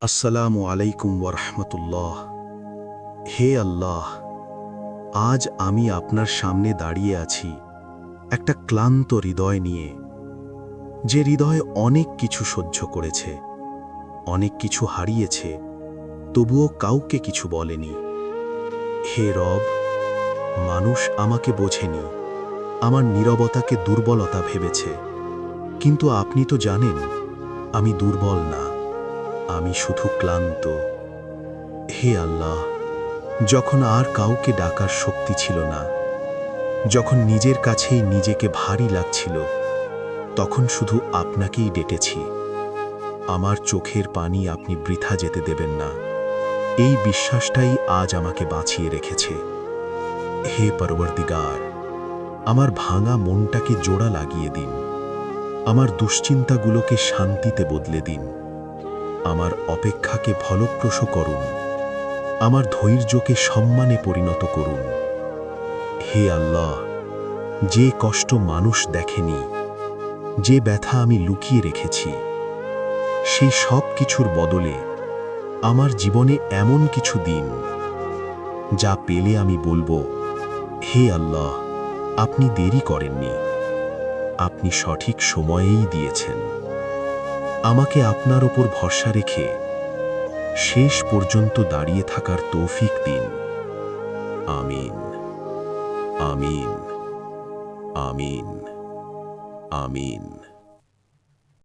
আসসালামু আলাইকুম ওয়ারহমতুল্লাহ। হে আল্লাহ, আজ আমি আপনার সামনে দাঁড়িয়ে আছি একটা ক্লান্ত হৃদয় নিয়ে, যে হৃদয় অনেক কিছু সহ্য করেছে, অনেক কিছু হারিয়েছে, তবুও কাউকে কিছু বলেনি। হে রব, মানুষ আমাকে বোঝেনি, আমার নীরবতাকে দুর্বলতা ভেবেছে, কিন্তু আপনি তো জানেন আমি দুর্বল না, আমি শুধু ক্লান্ত। হে আল্লাহ, যখন আর কাউকে ডাকার শক্তি ছিল না, যখন নিজের কাছেই নিজেকে ভারী লাগছিল, তখন শুধু আপনাকেই ডেকেছি। আমার চোখের পানি আপনি বৃথা যেতে দেবেন না, এই বিশ্বাসটাই আজ আমাকে বাঁচিয়ে রেখেছে। হে পরবর্তীগার, আমার ভাঙা মনটাকে জোড়া লাগিয়ে দিন, আমার দুশ্চিন্তাগুলোকে শান্তিতে বদলে দিন, আমার অপেক্ষাকে ফলপ্রসূ করুন, আমার ধৈর্যকে সম্মানে পরিণত করুন। হে আল্লাহ, যে কষ্ট মানুষ দেখেনি, যে ব্যথা আমি লুকিয়ে রেখেছি, সেই সব কিছুর বদলে আমার জীবনে এমন কিছু দিন যা পেলে আমি বলবো, হে আল্লাহ, আপনি দেরি করেননি, আপনি সঠিক সময়েই দিয়েছেন। আমাকে আপনার ওপর ভরসা রেখে শেষ পর্যন্ত দাঁড়িয়ে থাকার তৌফিক দিন। আমিন, আমিন, আমিন, আমিন।